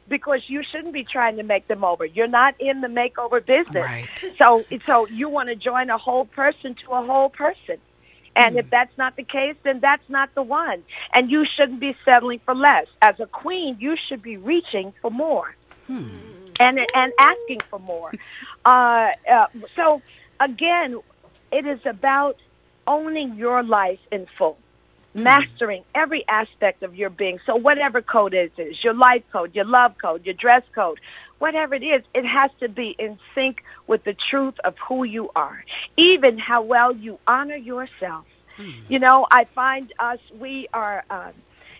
Speaker 3: Because you shouldn't be trying to make them over. You're not in the makeover business.
Speaker 1: Right.
Speaker 3: So you want to join a whole person to a whole person. And if that's not the case, then that's not the one. And you shouldn't be settling for less. As a queen, you should be reaching for more and asking for more. So, again, it is about owning your life in full. Mastering every aspect of your being. So whatever code it is, your life code, your love code, your dress code, whatever it is, it has to be in sync with the truth of who you are. Even how well you honor yourself. You know, I find we are,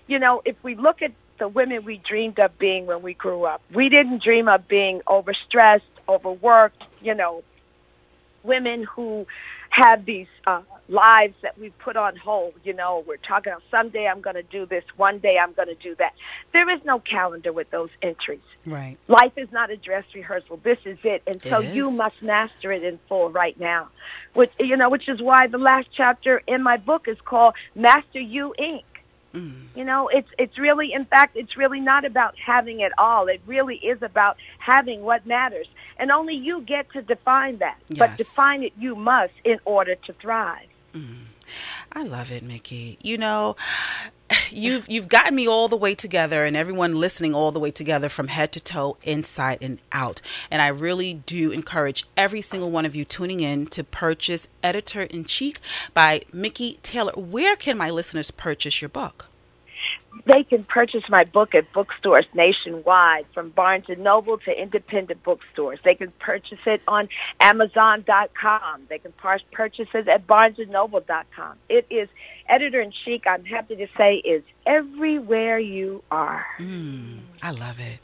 Speaker 3: if we look at the women we dreamed of being when we grew up, we didn't dream of being overstressed, overworked, women who have these lives that we've put on hold. We're talking about someday I'm going to do this, one day I'm going to do that. There is no calendar with those entries.
Speaker 1: Right.
Speaker 3: Life is not a dress rehearsal. This is it. And so you must master it in full right now. Which is why the last chapter in my book is called Master You, Inc. It's really, in fact, it's really not about having it all. It really is about having what matters. And only you get to define that. Yes. But define it you must in order to thrive.
Speaker 1: I love it, Mickey. You've gotten me all the way together and everyone listening all the way together from head to toe, inside and out. And I really do encourage every single one of you tuning in to purchase Editor-in-Chief by Mickey Taylor. Where can my listeners purchase your book?
Speaker 3: They can purchase my book at bookstores nationwide, from Barnes & Noble to independent bookstores. They can purchase it on Amazon.com. They can purchase it at BarnesandNoble.com. It is Editor-in-Chief, I'm happy to say, is everywhere you are.
Speaker 1: I love it.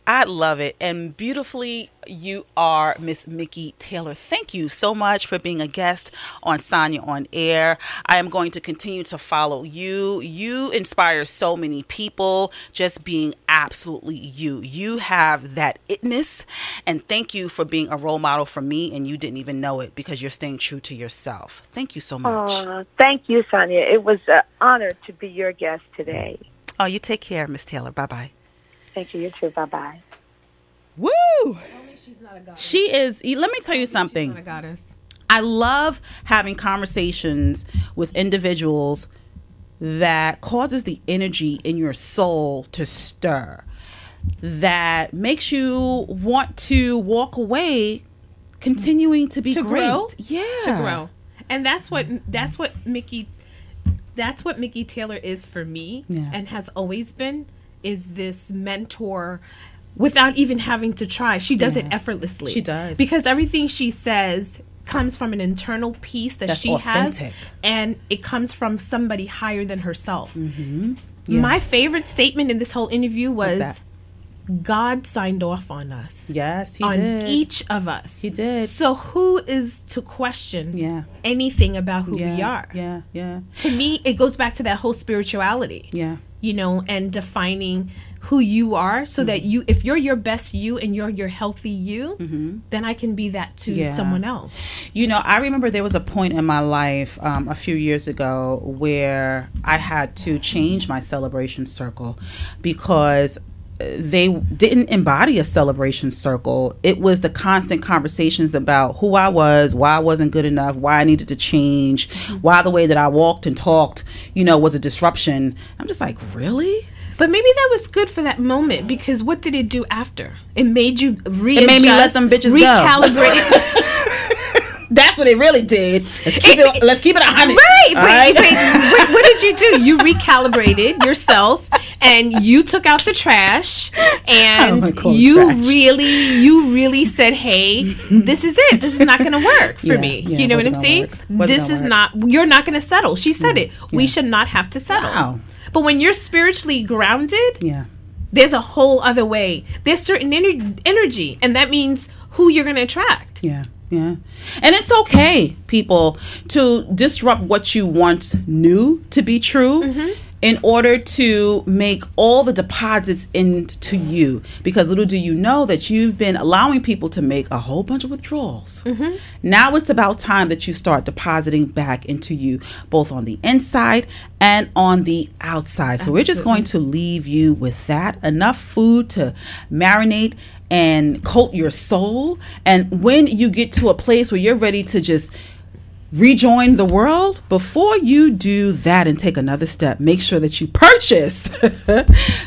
Speaker 1: I love it. And beautifully you are, Miss Mickey Taylor. Thank you so much for being a guest on Sanya on Air. I am going to continue to follow you. You inspire so many people just being absolutely you. You have that itness. And thank you for being a role model for me. And you didn't even know it because you're staying true to yourself. Thank you so much.
Speaker 3: Thank you, Sanya. It was an honor to be your guest today.
Speaker 1: Oh, you take care, Miss Taylor. Bye-bye.
Speaker 3: Thank you. You too. Bye-bye.
Speaker 1: Woo!
Speaker 2: Tell me she's not a goddess.
Speaker 1: She is. Let me tell you something.
Speaker 2: She's not a goddess.
Speaker 1: I love having conversations with individuals that causes the energy in your soul to stir, that makes you want to walk away continuing to be great.
Speaker 2: Grow?
Speaker 1: Yeah.
Speaker 2: To grow. And that's what Mickey Taylor is for me, and has always been, is this mentor without even having to try. She does it effortlessly.
Speaker 1: She does.
Speaker 2: Because everything she says comes from an internal peace that she
Speaker 1: authentic.
Speaker 2: has, and it comes from somebody higher than herself.
Speaker 1: Mm-hmm. Yeah.
Speaker 2: My favorite statement in this whole interview was, God signed off on us.
Speaker 1: Yes, he
Speaker 2: on
Speaker 1: did.
Speaker 2: On each of us.
Speaker 1: He did.
Speaker 2: So who is to question anything about who we are?
Speaker 1: Yeah, yeah.
Speaker 2: To me, it goes back to that whole spirituality.
Speaker 1: Yeah.
Speaker 2: And defining who you are, so that if you're your best you and you're your healthy you, then I can be that to someone else.
Speaker 1: I remember there was a point in my life a few years ago where I had to change my celebration circle because they didn't embody a celebration circle. It was the constant conversations about who I was, why I wasn't good enough, why I needed to change, why the way that I walked and talked, was a disruption. I'm just like, really?
Speaker 2: But maybe that was good for that moment, because what did it do after? It made you readjust.
Speaker 1: It made me let them bitches
Speaker 2: recalibrate.
Speaker 1: That's what it really did. Let's keep it 100.
Speaker 2: Right. But what did you do? You recalibrated yourself, and you took out the trash, and
Speaker 1: you
Speaker 2: really said, hey, this is it. This is not going to work for me. You know what I'm saying? This is not, you're not going to settle. She said it. We should not have to settle.
Speaker 1: Wow.
Speaker 2: But when you're spiritually grounded,
Speaker 1: Yeah.
Speaker 2: there's a whole other way. There's certain energy, and that means who you're going to attract.
Speaker 1: Yeah. Yeah. And it's okay, people, to disrupt what you once knew to be true in order to make all the deposits into you. Because little do you know that you've been allowing people to make a whole bunch of withdrawals. Now it's about time that you start depositing back into you, both on the inside and on the outside. So we're just going to leave you with that. Enough food to marinate and coat your soul. And when you get to a place where you're ready to just rejoin the world, before you do that and take another step, make sure that you purchase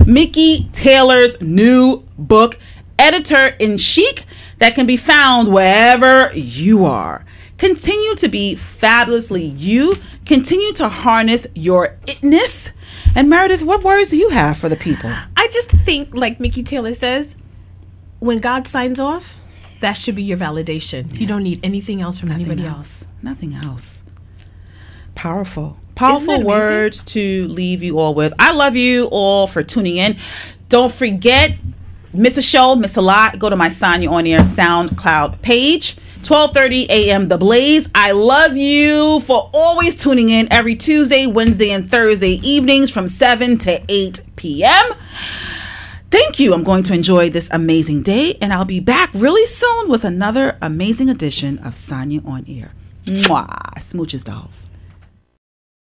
Speaker 1: Mickey Taylor's new book, Editor-in-Chic, that can be found wherever you are. Continue to be fabulously you. Continue to harness your itness. And Meredith, what words do you have for the people?
Speaker 2: I just think, like Mickey Taylor says, when God signs off, that should be your validation. You don't need anything else from anybody else.
Speaker 1: Nothing else. Powerful words to leave you all with. I love you all for tuning in. Don't forget, miss a show, miss a lot, go to my Sanya On Air SoundCloud page. 12:30 a.m. The Blaze. I love you for always tuning in every Tuesday, Wednesday, and Thursday evenings from 7 to 8 p.m. Thank you. I'm going to enjoy this amazing day, and I'll be back really soon with another amazing edition of Sanya On Air. Mwah. Smooches, dolls.